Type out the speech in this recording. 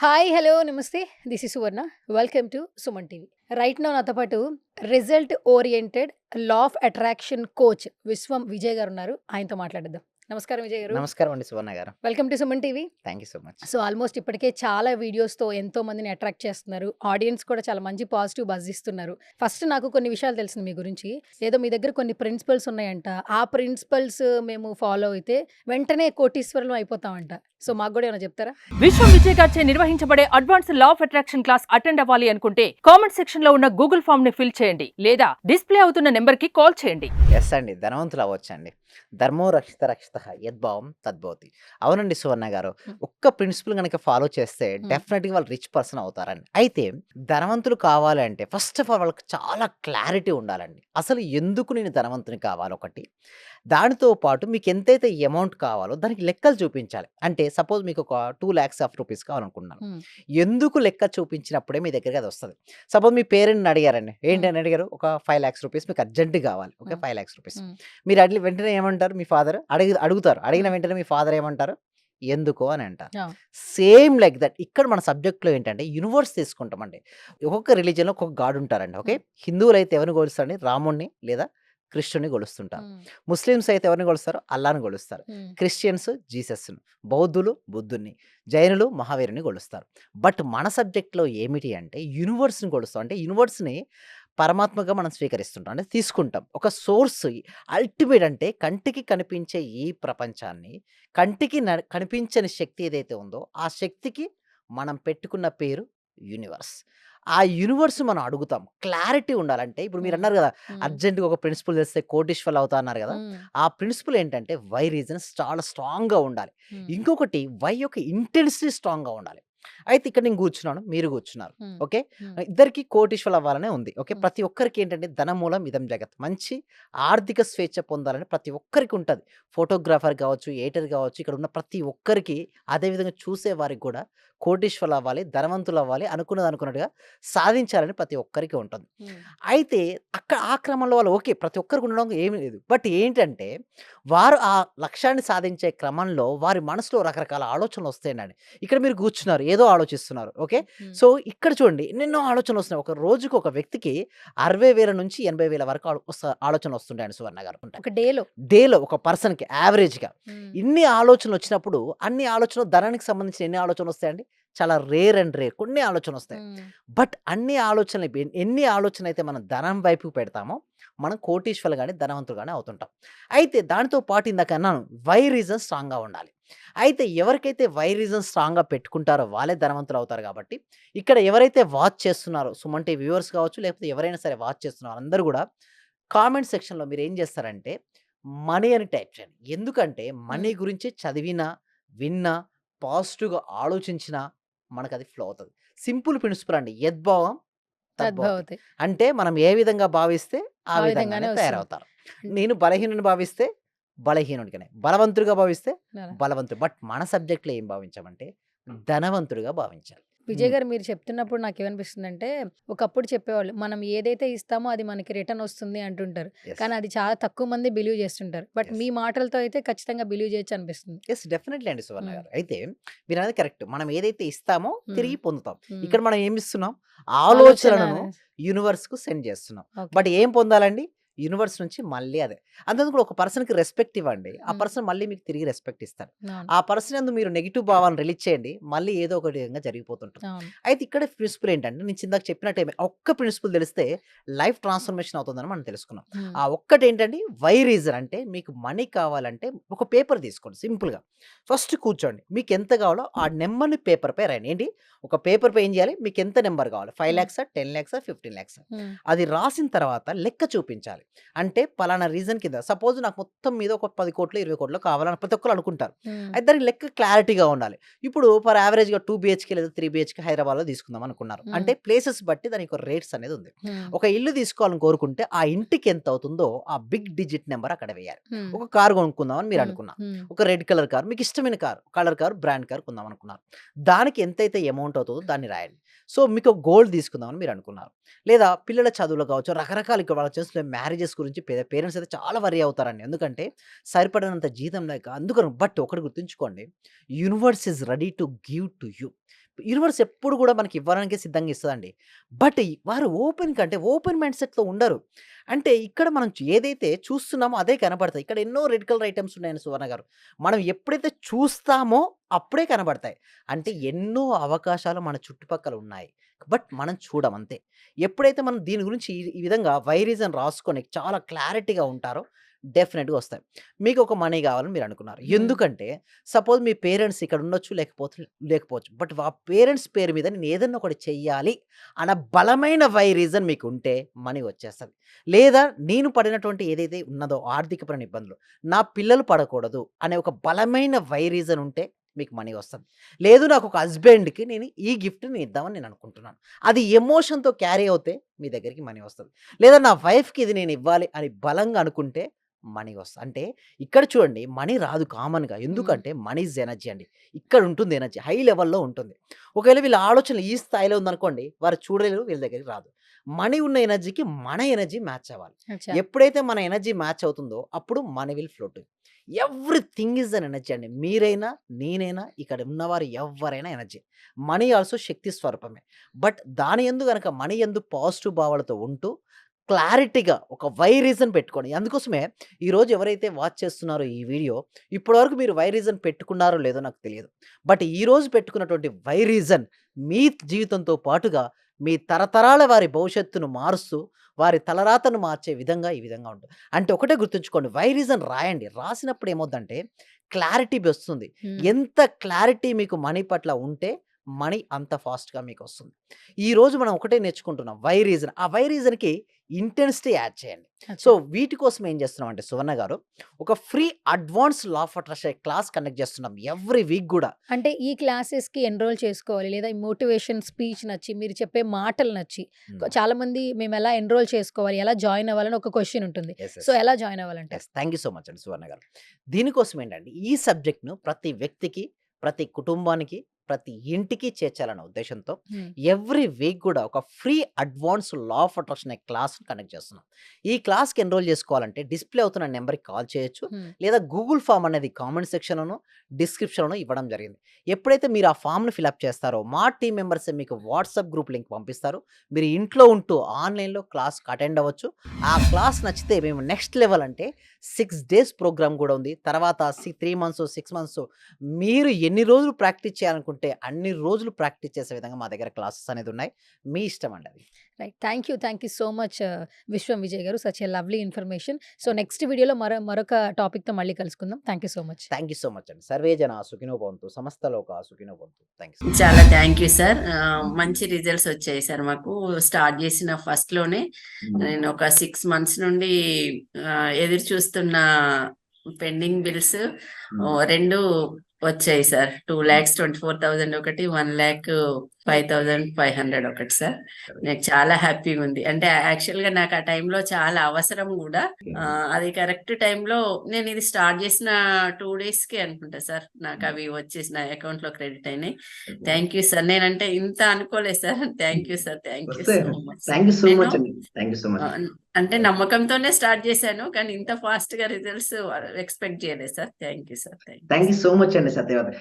Hi, hello, నమస్తే. This is Suvarna. Welcome to Suman TV. Right now నాతో పాటు result oriented law of attraction coach విశ్వం విజయ్ గారు ఉన్నారు. ఆయనతో మాట్లాడేద్దాం. నమస్కారం విజయ్ గారు. నమస్కారం అండి సువర్ణ గారు. Welcome to Suman TV. Thank you so much. So almost ఇప్పటికే చాలా వీడియోస్‌తో ఎంతో మందిని అట్రాక్ట్ చేస్తున్నారు. ఆడియన్స్ కూడా చాలా మంచి పాజిటివ్ బజ్ ఇస్తున్నారు. ఫస్ట్ నాకు కొన్ని విషయాలు తెలిసింది మీ గురించి. ఏదో మీ దగ్గర కొన్ని ప్రిన్సిపల్స్ ఉన్నాయంట. ఆ ప్రిన్సిపల్స్ మేము ఫాలో అయితే వెంటనే కోటీశ్వరులం అయిపోతామంట. సో మాకు కూడా ఏమైనా చెప్తారా? విశ్వం విజయ్ గారిచే నిర్వహించబడే advance law of attraction class attend అవ్వాలి అనుకుంటే కామెంట్ సెక్షన్ లో ఉన్న గూగుల్ ఫామ్ ని ఫిల్ చేయండి లేదా డిస్ప్లే అవుతున్న నెంబర్ కి కాల్ చేయండి. ఎస్ అండి, ధనవంతులు అవ్వచ్చండి. ధర్మో రక్షిత రక్షిత యద్భావం తద్భవతి. అవునండి సువర్ణ గారు, ఒక్క ప్రిన్సిపల్ కనుక ఫాలో చేస్తే డెఫినెట్గా వాళ్ళు రిచ్ పర్సన్ అవుతారండి. అయితే ధనవంతులు కావాలంటే ఫస్ట్ ఆఫ్ ఆల్ వాళ్ళకి చాలా క్లారిటీ ఉండాలండి. అసలు ఎందుకు నేను ధనవంతుని కావాలి ఒకటి, దానితో పాటు మీకు ఎంతైతే అమౌంట్ కావాలో దానికి లెక్కలు చూపించాలి. అంటే సపోజ్ మీకు ఒక 2 lakhs ఆఫ్ రూపీస్ కావాలనుకుంటున్నాను, హ్మ్. ఎందుకు లెక్క చూపించినప్పుడే మీ దగ్గరికి అది వస్తుంది. సపోజ్ మీ పేరెంట్ని అడిగారండి, ఏంటి అని అడిగారు, ఒక 5 lakhs రూపీస్ మీకు అర్జెంట్ కావాలి. Okay, 5 lakhs rupees. హ్మ్. మీరు అడిగి వెంటనే ఏమంటారు, మీ ఫాదర్ అడుగుతారు. అడిగిన వెంటనే మీ ఫాదర్ ఏమంటారు, ఎందుకో అని అంటారు. ఆ! సేమ్ లైక్ దట్ ఇక్కడ మన సబ్జెక్ట్లో ఏంటంటే యూనివర్స్ తీసుకుంటామండి. ఒక్కొక్క రిలీజియన్లో ఒక్కొక్క గాడ్ ఉంటారండి. ఓకే, హిందువులు అయితే ఎవరిని కొలుస్తారండి, రాముణ్ణి లేదా కృష్ణుని కొలుస్తుంటారు. హ్మ్. ముస్లిమ్స్ అయితే ఎవరిని కొలుస్తారు, అల్లాని కొలుస్తారు. హ్మ్. క్రిస్టియన్స్ జీసస్ను, బౌద్ధులు బుద్ధుని, జైనులు మహావీరుని కొలుస్తారు. బట్ మన సబ్జెక్ట్లో ఏమిటి అంటే యూనివర్స్ని కొలుస్తాం. అంటే యూనివర్స్ని పరమాత్మగా మనం స్వీకరిస్తుంటాం, అంటే తీసుకుంటాం. ఒక సోర్స్ అల్టిమేట్, అంటే కంటికి కనిపించే ఈ ప్రపంచాన్ని కంటికి కనిపించని శక్తి ఏదైతే ఉందో ఆ శక్తికి మనం పెట్టుకున్న పేరు యూనివర్స్. ఆ యూనివర్స్ మనం అడుగుతాం, క్లారిటీ ఉండాలంటే. ఇప్పుడు మీరు హ్మ్. అన్నారు కదా, హ్మ్. అర్జెంటుగా ఒక ప్రిన్సిపల్ తెస్తే కోటీశ్వర్లు అవుతా అన్నారు కదా. హ్మ్. ఆ ప్రిన్సిపల్ ఏంటంటే వై రీజన్ చాలా స్ట్రాంగ్గా ఉండాలి. హ్మ్. ఇంకొకటి వై యొక్క ఇంటెన్సిటీ స్ట్రాంగ్గా ఉండాలి. అయితే ఇక్కడ నేను కూర్చున్నాను, మీరు కూర్చున్నారు. హ్మ్. ఓకే, హ్మ్. ఇద్దరికి కోటీశ్వరులు అవ్వాలనే ఉంది. ఓకే, హ్మ్. ప్రతి ఒక్కరికి ఏంటంటే ధనమూలం ఇదం జగత్, మంచి ఆర్థిక స్వేచ్ఛ పొందాలని ప్రతి ఒక్కరికి ఉంటుంది. ఫోటోగ్రాఫర్ కావచ్చు, ఎడిటర్ కావచ్చు, ఇక్కడ ఉన్న ప్రతి ఒక్కరికి, అదేవిధంగా చూసే వారికి కూడా కోటీశ్వరులు అవ్వాలి, ధనవంతులు అవ్వాలి, అనుకున్నది అనుకున్నట్టుగా సాధించాలని ప్రతి ఒక్కరికి ఉంటుంది. హ్మ్. అయితే అక్కడ ఆ క్రమంలో వాళ్ళు ఓకే, ప్రతి ఒక్కరికి ఉండడం ఏమీ లేదు. బట్ ఏంటంటే వారు ఆ లక్ష్యాన్ని సాధించే క్రమంలో వారి మనసులో రకరకాల ఆలోచనలు వస్తాయండి. ఇక్కడ మీరు కూర్చున్నారు, ఏదో ఆలోచిస్తున్నారు. ఓకే, హ్మ్. సో ఇక్కడ చూడండి ఎన్నెన్నో ఆలోచనలు వస్తున్నాయి. ఒక రోజుకి ఒక వ్యక్తికి 60,000 నుంచి 80,000 వరకు ఆలోచనలు వస్తుంటాయండి సువర్ణ గారు. ఉంటాయి ఒక డేలో. డేలో ఒక పర్సన్‌కి యావరేజ్‌గా. హ్మ్. ఇన్ని ఆలోచనలు వచ్చినప్పుడు అన్ని ఆలోచనలు ధనానికి సంబంధించిన ఎన్ని ఆలోచనలు వస్తాయండి? చాలా రేర్ అండ్ రేర్ కొన్ని ఆలోచనలొస్తాయి. హ్మ్. బట్ అన్ని ఆలోచనలు ఎన్ని ఆలోచనలైతే మనం ధనం వైపుకు పెడతామో మనం కోటీశ్వరులు గాని, ధనవంతులు గాని అవుతుంటాం. అయితే దానితో పాటు ఇందాక అన్నాను, వై రీజన్ స్ట్రాంగ్‌గా ఉండాలి. అయితే ఎవరికైతే వై రీజన్ స్ట్రాంగ్‌గా పెట్టుకుంటారో వాళ్ళే ధనవంతులు అవుతారు కాబట్టి, ఇక్కడ ఎవరైతే వాచ్ చేస్తున్నారో సుమన్ టీవీ వ్యూవర్స్ కావచ్చు, లేకపోతే ఎవరైనా సరే వాచ్ చేస్తున్నారో అందరూ గూడా కామెంట్ సెక్షన్‌లో మీరేం జేస్తారంటే మనీ అని టైప్ చేయండి. ఎందుకంటే హ్మ్. మనీ గురించి చదివినా, విన్నా, పాజిటివ్‌గా ఆలోచించినా మనకది ఫ్లో అవుతది. సింపుల్ ప్రిన్సిపల్ అండి. యద్భావం తద్భవతి. తద్భవతి. అంటే మనం ఏ విధంగా భావిస్తే ఆ ఆ విధంగానే విధంగానే వస్తుంది. తయారవుతారు. హ్మ్. నేను బలహీనుడిని భావిస్తే బలహీనుడిగానే, బలవంతుడిగా భావిస్తే అలా. బలవంతుడు. బట్ మన సబ్జెక్ట్‌లో ఏం భావించామంటే ధనవంతుడిగా భావించాలి. విజయ్ హ్మ్. గారు, మీరు చెప్తున్నప్పుడు నాకేమనిపిస్తుందంటే, ఒకప్పుడు చెప్పేవాళ్ళు, మనం ఏదైతే ఇస్తామో అది మనకి రిటర్న్ వస్తుంది అంటుంటారు. యెస్. కానీ అది చాలా తక్కువ మంది బిలీవ్ చేస్తుంటారు. But yes. మీ మాటలతో అయితే ఖచ్చితంగా బిలీవ్ చేయొచ్చు అనిపిస్తుంది. యెస్, డెఫినైట్‌లీ అండి సువర్ణ హ్మ్. గారు. అయితే మీరన్నది కరెక్ట్. మనం ఏదైతే ఇస్తామో హ్మ్. తిరిగి పొందుతాం. హ్మ్. ఇక్కడ మనం ఏమిస్తున్నాం? ఆలోచన. ఆలోచనలను యూనివర్స్‌కు సెండ్ చేస్తున్నాం. ఓకే. బట్ ఏం పొందాలండి? యూనివర్స్ నుంచి మళ్ళీ అదే. అంతెందుకు ఒక పర్సన్‌కి రెస్పెక్ట్ ఇవ్వండి. ఆ హ్మ్. పర్సన్ మళ్ళీ మీకు తిరిగి రెస్పెక్ట్ ఇస్తాడు. అవును. ఆ పర్సన్ యందు మీరు నెగెటివ్ భావాలను రిలీజ్ చేయండి, మళ్ళీ ఏదో ఒక విధంగా జరిగిపోతుంటుంది. అవును. అయితే ఇక్కడ ప్రిన్సిపల్ ఏంటంటే నేను ఇందాక చెప్పినట్టే ఆ ఒక్క ప్రిన్సిపల్ తెలిస్తే లైఫ్ ట్రాన్స్‌ఫర్మేషన్ అవుతుందని మనం తెలుసుకున్నాం. హ్మ్. ఆ ఒక్కటేంటండి వై రీజన్, అంటే మీకు మనీ కావాలంటే ఒక పేపర్ తీసుకోండి సింపుల్‌గా. ఫస్ట్ కూర్చోండి. మీకెంత కావాలో ఆ నంబర్‌ని పేపర్‌పై రాయండి. ఏంటి, ఒక పేపర్‌పై ఏం చేయాలి, మీకెంత నంబర్ కావాలి, 5 హ్మ్. లాక్సా, 10 లాక్సా, 15 లాక్సా, హ్మ్. అది రాసిన తర్వాత లెక్క చూపించాలి. అంటే పలానా రీజన్ కింద సపోజ్ నాకు మొత్తం మీద ఒక 10,00,00,000, 20,00,00,000 కావాలని ప్రతి ఒక్కళ్ళు అనుకుంటారు. హ్మ్. అయితే దానికి లెక్క క్లారిటీగా ఉండాలి. ఇప్పుడు ఫర్ యావరేజ్‌గా 2 బీహెచ్‌కే లేదా 3 బీహెచ్‌కే హైదరాబాద్‌లో తీసుకుందాం అనుకున్నారు. హ్మ్. అంటే ప్లేసెస్ బట్టి దానికి ఒక రేట్స్ అనేది ఉంది. హ్మ్. ఒక ఇల్లు తీసుకోవాలని కోరుకుంటే ఆ ఇంటికి ఎంత అవుతుందో ఆ బిగ్ డిజిట్ నంబర్ అక్కడ వేయాలి. హ్మ్. ఒక కార్ కొనుక్కుందాం అని మీరు హ్మ్. అనుకున్నారు. హ్మ్. ఒక రెడ్ కలర్ కార్, మీకు ఇష్టమైన car, colour car, brand car కొందాం అనుకున్నారు. దానికి ఎంతైతే అమౌంట్ అవుతుందో దాన్ని రాయండి. సో మీకు ఒక గోల్డ్ తీసుకుందాం అని మీరు అనుకున్నారు. లేదా పిల్లల చదువులు కావచ్చు, రకరకాల ఇక్కడ వాళ్ళకి చేస్తున్న మ్యారేజెస్ ప్యాకేజెస్ గురించి పేరెంట్స్ అయితే చాలా వరీ అవుతారండి. ఎందుకంటే సరిపడినంత జీతం లేక. అందుకని బట్ ఒకటి గుర్తుంచుకోండి. Universe is ready to give to you. Universe ఎప్పుడు కూడా మనకి ఇవ్వడానికే సిద్ధంగా ఇస్తదండి. బట్ వారు ఓపెన్ మైండ్ సెట్‌లో ఉండరు. అంటే ఇక్కడ మనం ఏదైతే చూస్తున్నామో అదే కనపడతాయి. ఇక్కడ ఎన్నో రెడ్ కలర్ ఐటెమ్స్ ఉన్నాయండి సువర్ణ గారు. మనం ఎప్పుడైతే చూస్తామో అప్పుడే కనబడతాయి. అంటే ఎన్నో అవకాశాలు మన చుట్టుపక్కల ఉన్నాయి. బట్ మనం చూడం అంతే. ఎప్పుడైతే మనం దీని గురించి ఈ విధంగా వై రీజన్ రాసుకొని చాలా క్లారిటీగా ఉంటారో డెఫినిట్‌గా వస్తాయి. మీకు ఒక మనీ కావాలని మీరు అనుకున్నారు. హ్మ్. ఎందుకంటే సపోజ్ మీ పేరెంట్స్ ఇక్కడ ఉండొచ్చు, లేకపోవచ్చు. బట్ ఆ పేరెంట్స్ పేరు మీద నేను ఏదన్నా ఒకటి చెయ్యాలి అన్న బలమైన వై రీజన్ మీకు ఉంటే మనీ వచ్చేస్తది. లేదా నేను పడినటువంటి ఏదైతే ఉన్నదో ఆర్థికపరమైన ఇబ్బందులు, నా పిల్లలు పడకూడదు అనే ఒక బలమైన వై రీజన్ ఉంటే మీకు మనీ వస్తది. లేదు నాకు ఒక హస్బెండ్‌కి నేను ఈ గిఫ్ట్‌ని ఇద్దామని నేను అనుకుంటున్నాను. అది ఎమోషన్‌తో క్యారీ అవుతే మీ దగ్గరికి మనీ వస్తది. లేదా నా వైఫ్‌కి ఇది నేను ఇవ్వాలి అని బలంగా అనుకుంటే మనీ వస్తది. అంటే ఇక్కడ చూడండి మనీ రాదు కామన్‌గా. హ్మ్. ఎందుకంటే మనీ ఈజ్ ఎనర్జీ అండి. ఇక్కడ ఉంటుంది ఎనర్జీ. హై లెవెల్‌లో ఉంటుంది. ఒకవేళ వీళ్ళ ఆలోచనలు ఈ స్థాయిలో ఉందనుకోండి, వారు చూడలేరు, వీళ్ళ దగ్గరికి రాదు. మనీ ఉన్న ఎనర్జీకి మన ఎనర్జీ మ్యాచ్ అవ్వాలి. అచ్చా! ఎప్పుడైతే మన ఎనర్జీ మ్యాచ్ అవుతుందో అప్పుడు money will flow to you. Everything is an energy అండి. మీరైనా, నేనైనా, ఇక్కడ ఉన్నవారు ఎవ్వరైనా ఎనర్జీ. మనీ ఆల్సో శక్తి స్వరూపమే. బట్ దాని యందు గనక మనీ యందు పాజిటివ్ భావాలతో ఉంటూ క్లారిటీగా ఒక వై రీజన్ పెట్టుకోండి. అందుకోసమే ఈరోజు ఎవరైతే వాచ్ చేస్తున్నారో ఈ వీడియో, ఇప్పటివరకు మీరు వై రీజన్ పెట్టుకున్నారో లేదో నాకు తెలియదు. బట్ ఈరోజు పెట్టుకున్నటువంటి వై రీజన్ మీ జీవితంతో పాటుగా మీ తరతరాల వారి భవిష్యత్తును మారుస్తూ, వారి తలరాతను మార్చే విధంగా ఈ విధంగా ఉంటుంది. అంటే ఒకటే గుర్తుంచుకోండి, వై రీజన్ రాయండి. రాసినప్పుడు ఏమవుద్దంటే క్లారిటీ వస్తుంది. హ్మ్. ఎంత క్లారిటీ మీకు మనీ పట్ల ఉంటే మనీ అంత ఫాస్ట్‌గా మీకొస్తుంది. ఈరోజు మనం ఒకటే నేర్చుకుంటున్నాం వై రీజన్. ఆ వై రీజన్‌కి ఇంటెన్సిటీ యాడ్ చేయండి. సో అచ్చా! వీటి కోసం ఏం చేస్తున్నామంటే సువర్ణ గారు, ఒక free advance law of attraction class conduct చేస్తున్నాం ఎవ్రీ వీక్ గూడా. అంటే ఈ క్లాసెస్‌కి ఎన్రోల్ చేసుకోవాలి. లేదా ఈ మోటివేషన్ స్పీచ్ నచ్చి, మీరు చెప్పే మాటలు నచ్చి, హ్మ్. చాలామంది మేమెలా ఎన్రోల్ చేసుకోవాలి? ఎలా జాయిన్ అవ్వాలని ఒక క్వెషన్ ఉంటుంది. యెస్. So, yes. ఎలా జాయిన్ అవ్వాలంటారు? థాంక్ యూ సో మచ్ అండి సువర్ణ గారు. దీనికోసం ఏంటంటే ఈ సబ్జెక్ట్‌ను ప్రతి వ్యక్తికి, ప్రతి కుటుంబానికి, ప్రతి ఇంటికి చేర్చాలన్న ఉద్దేశ్యంతో హ్మ్. ఎవ్రీ వీక్ గూడా ఒక free advance law of attraction అనే క్లాస్‌ని కండక్ట్ చేస్తున్నాం. ఈ క్లాస్‌కి ఎన్రోల్ చేసుకోవాలంటే డిస్‌ప్లే అవుతున్న నంబర్‌కి కాల్ చేయొచ్చు. హ్మ్. లేదా గూగుల్ ఫార్మ్ అనేది కామెంట్ సెక్షన్‌లోనో, డిస్క్రిప్షన్‌లోనో ఇవ్వడం జరిగింది. ఎప్పుడైతే మీరు ఆ ఫార్మ్‌ని ఫిలప్ చేస్తారో మా టీమ్ మెంబర్సే మీకు వాట్సాప్ గ్రూప్ లింక్ పంపిస్తారు. మీరు ఇంట్లో ఉంటూ ఆన్‌లైన్‌లో క్లాస్‌కి అటెండ్ అవ్వచ్చు. ఆ క్లాస్ నచ్చితే మేము నెక్స్ట్ లెవెల్ అంటే 6 డేస్ ప్రోగ్రామ్ గూడా ఉంది. తర్వాత 3 మంత్స్, 6 మంత్స్ మీరు ఎన్ని రోజులు ప్రాక్టీస్ చేయాలనుకుంటే అన్ని రోజులు ప్రాక్టీస్ చేసే విధంగా మా దగ్గర క్లాసెస్ అనేది ఉన్నాయి. మీ ఇష్టం అండి అది. Right. Thank you so much విశ్వం విజయ్ గారు. Such a lovely information. So, next వీడియోలో మరొక టాపిక్‌తో మళ్ళీ కలుసుకుందాం. Thank you so much. Thank you so much అండి. సర్వే జన సుఖినో భవంతు. సమస్త లోకా సుఖినో భవంతు. Thank you. చాలా థ్యాంక్ యూ సార్. మంచి రిజల్ట్స్ వచ్చాయి సార్ మాకు. స్టార్ట్ చేసిన ఫస్ట్‌లోనే నేను ఒక 6 మంత్స్ నుండి ఎదురు చూస్తున్న పెండింగ్ బిల్స్ 2 వచ్చాయి సార్. 2,24,000 ఒకటి, 1,05,500 ఒకటి సార్. నాకు చాలా హ్యాపీగా ఉంది. అంటే యాక్చువల్‌గా నాకు ఆ టైంలో చాలా అవసరం కూడా. అది కరెక్ట్ టైంలో నేను ఇది స్టార్ట్ చేసిన 2 డేస్‌కే అనుకుంటా సార్ నాకు అవి వచ్చేసి నా అకౌంట్‌లో క్రెడిట్ అయినాయి. Thank you sir. నేనంటే ఇంత అనుకోలేదు sir. Thank you sir. Thank you so much. Thank you so నేను మచ్ అండి. Thank you so much. అంటే నమ్మకంతోనే స్టార్ట్ చేశాను. కానీ ఇంత ఫాస్ట్‌గా రిజల్ట్స్ ఎక్స్‌పెక్ట్ చేయలేదు sir. Thank you sir. Thank you so much అండి సత్యవతి.